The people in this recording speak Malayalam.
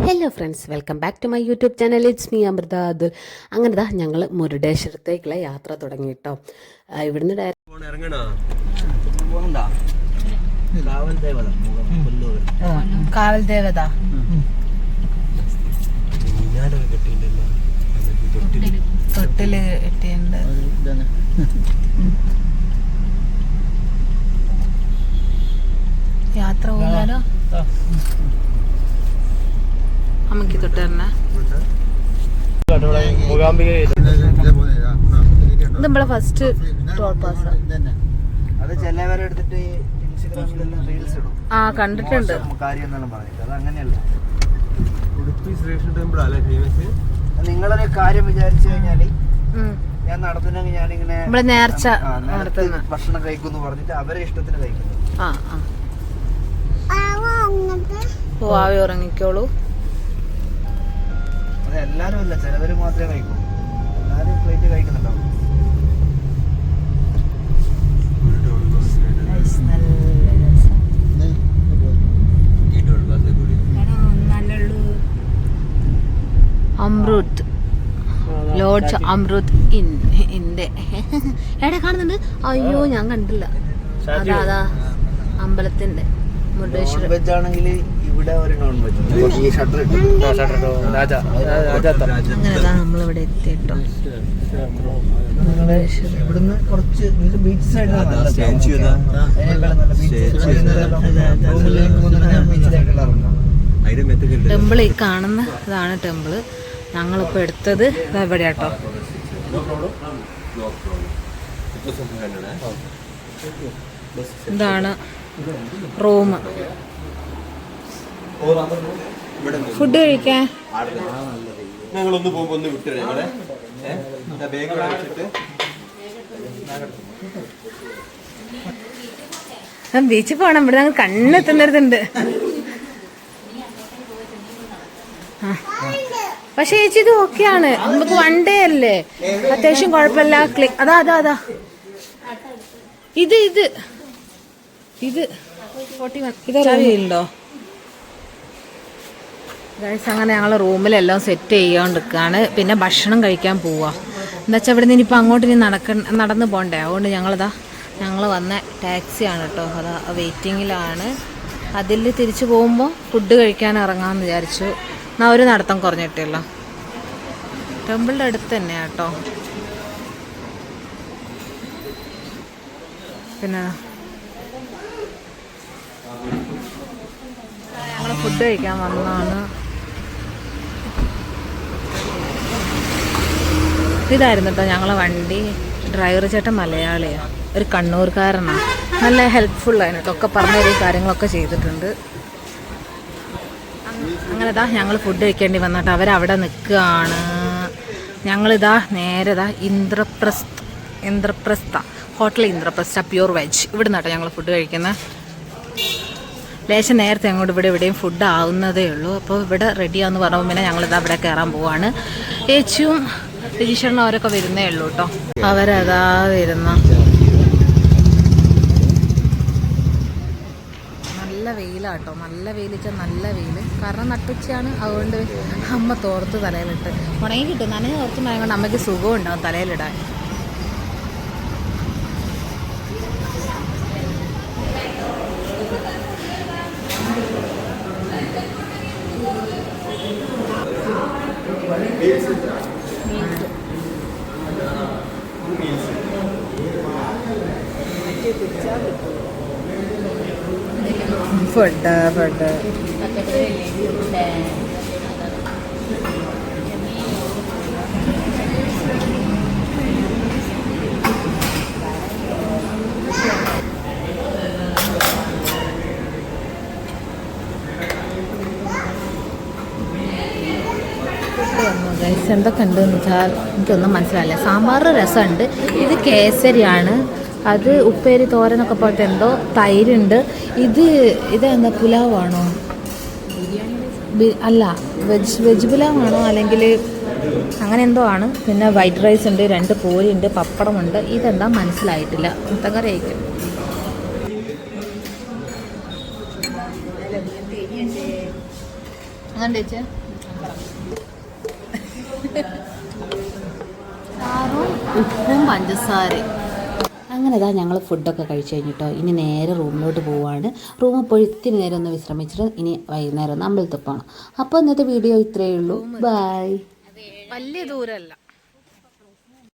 Hello friends, welcome back to my YouTube channel. It's me Amrutha Athul. അങ്ങനെ ഞങ്ങൾ മുരുടേശ്വരത്തേക്കുള്ള യാത്ര തുടങ്ങി കേട്ടോ. ഇവിടുന്ന് കാവൽ ദേവത തൊട്ടില് കെട്ടിയുണ്ട്. യാത്ര പോകാനോ അമ്മക്ക് തൊട്ട് തന്നെ നമ്മളെ ഫസ്റ്റ് ടോൾ പാസ്. അത് ചിലവരെടുത്തിട്ട് ഇൻസ്റ്റാഗ്രാമിലെല്ലാം റീൽസ് ഇടും. കണ്ടിട്ടുണ്ട്. നിങ്ങളൊരു കാര്യം വിചാരിച്ചു കഴിഞ്ഞാല് ഞാൻ നടത്തുന്നെങ്കിൽ ഞാനിങ്ങനെ നേർച്ച ഭക്ഷണം കഴിക്കുന്നു പറഞ്ഞിട്ട് അവരെ ഇഷ്ടത്തിന് കഴിക്കുന്നു. ആവി ഉറങ്ങിക്കോളൂ. അത് എല്ലാരും അല്ല, ചിലവര് മാത്രമേ കഴിക്കൂ. എല്ലാരും പ്ലേറ്റ് കഴിക്കുന്നുണ്ടാവും. അമൃത് ലോഡ്ജ് അമൃത് ഇന്റെ എവിടെ കാണുന്നുണ്ട്? അയ്യോ, ഞാൻ കണ്ടില്ല. അതാ അമ്പലത്തിന്റെ മുരുടേശ്വരം. വെജ് ആണെങ്കിൽ ഇവിടെ ഒരു നോൺ വെജ്. അങ്ങനെതാ നമ്മളിവിടെ എത്തിട്ടോ. ഇവിടുന്ന് കുറച്ച് ബീച്ച് സൈഡിലാണ്. ടെമ്പിൾ ഈ കാണുന്ന ഇതാണ് ടെമ്പിള്. ഞങ്ങളിപ്പോ എടുത്തത് ഇവിടെ കേട്ടോ. ഇതാണ് റൂം. ഫുഡ് കഴിക്കാൻ ഞങ്ങളൊന്ന് പോകുമ്പോ ഒന്ന് വിട്ടു. ബീച്ചിൽ പോകണം. ഇവിടെ ഞങ്ങൾ കണ്ണെത്തുന്നിടത്തുണ്ട്. പക്ഷെ ചേച്ചി ഇത് ഓക്കെയാണ്. നമുക്ക് വൺ ഡേ അല്ലേ, അത്യാവശ്യം കുഴപ്പമില്ല. അതാ അതാ അതാ ഇത് ഇത് ഇത് ഇതറിയുണ്ടോ ഗൈസ്? അങ്ങനെ ഞങ്ങൾ റൂമിലെല്ലാം സെറ്റ് ചെയ്യാണ്ടിരിക്കുകയാണ്. പിന്നെ ഭക്ഷണം കഴിക്കാൻ പോവാ. എന്താ വെച്ചാൽ ഇവിടെ നിന്ന് ഇനിയിപ്പോൾ അങ്ങോട്ട് ഇനി നടന്ന് പോകണ്ടേ. അതുകൊണ്ട് ഞങ്ങൾ വന്ന ടാക്സിയാണ് കേട്ടോ. അതാ വെയിറ്റിങ്ങിലാണ്. അതിൽ തിരിച്ചു പോകുമ്പോൾ ഫുഡ് കഴിക്കാൻ ഇറങ്ങാമെന്ന് വിചാരിച്ചു. എന്നാൽ ഒരു നടത്തം കുറഞ്ഞിട്ടല്ലോ. ടെമ്പിളിൻ്റെ അടുത്ത് തന്നെയാണ് കേട്ടോ. പിന്നെ ഞങ്ങൾ ഫുഡ് കഴിക്കാൻ വന്നതാണ്. ഇതായിരുന്നു കേട്ടോ ഞങ്ങളെ വണ്ടി. ഡ്രൈവർ ചേട്ടൻ മലയാളിയാണ്, ഒരു കണ്ണൂർക്കാരനാണ്. നല്ല ഹെൽപ്ഫുള്ളായിരുന്നു കേട്ടോ. ഒക്കെ പറഞ്ഞ കാര്യങ്ങളൊക്കെ ചെയ്തിട്ടുണ്ട്. അങ്ങനെതാ ഞങ്ങൾ ഫുഡ് കഴിക്കേണ്ടി വന്നിട്ട് അവരവിടെ നിൽക്കുകയാണ്. ഞങ്ങളിതാ നേരെതാ Indraprastha hotel Indraprastha pure veg ഇവിടെ നിന്നാട്ടോ ഞങ്ങൾ ഫുഡ് കഴിക്കുന്നത്. ലേശം നേരത്തെ അങ്ങോട്ട് ഇവിടെയും ഫുഡ് ആവുന്നതേ ഉള്ളൂ. അപ്പോൾ ഇവിടെ റെഡിയാന്ന് പറയുമ്പോൾ പിന്നെ ഞങ്ങളിതാ ഇവിടെ കയറാൻ പോവാണ്. ഏച്ചിയും രജീഷണ്ണും അവരൊക്കെ വരുന്നേ ഉള്ളൂ കേട്ടോ. അവരതാ വരുന്ന. നല്ല വെയിലാട്ടോ. നല്ല വെയിൽ വെച്ചാൽ നല്ല വെയിൽ. കാരണം നട്ടുച്ചയാണ്. അതുകൊണ്ട് അമ്മ തോർത്ത് തലയിലിട്ട് ഉണങ്ങി കിട്ടും. നനഞ്ഞ് തോർത്തുണ്ടായത് കൊണ്ട് അമ്മയ്ക്ക് സുഖം ഉണ്ടാവും തലയിലിടാൻ. ഫുഡ് എന്തൊക്കെ ഉണ്ടെന്ന് വെച്ചാൽ എനിക്കൊന്നും മനസ്സിലായില്ല. സാമ്പാർ രസമുണ്ട്. ഇത് കേസരിയാണ്. അത് ഉപ്പേരി തോരനൊക്കെ പോലത്തെ എന്തോ തൈരുണ്ട്. ഇതെന്താ പുലാവാണോ? അല്ല, വെജ് പുലാവാണോ അല്ലെങ്കിൽ അങ്ങനെ എന്തോ ആണ്. പിന്നെ വൈറ്റ് റൈസ് ഉണ്ട്, 2 പൂരിയുണ്ട്, പപ്പടമുണ്ട്. ഇതെന്താ മനസ്സിലായിട്ടില്ല. മുട്ടക്കറി ആയിരിക്കും. ഏതാണ്ട് വെച്ച് ചാറും ഉപ്പും പഞ്ചസാരയും. അങ്ങനെ ഇതാ ഞങ്ങൾ ഫുഡൊക്കെ കഴിച്ച് കഴിഞ്ഞിട്ടോ ഇനി നേരെ റൂമിലോട്ട് പോവുകയാണ്. റൂമിൽ പോയി ഇത്തിരി നേരം ഒന്ന് വിശ്രമിച്ചിട്ട് ഇനി വൈകുന്നേരം ഒന്ന് അമ്പലത്തിൽ പോകണം. അപ്പോൾ ഇന്നത്തെ വീഡിയോ ഇത്രയേ ഉള്ളൂ. ബൈ. വലിയ ദൂരമല്ല.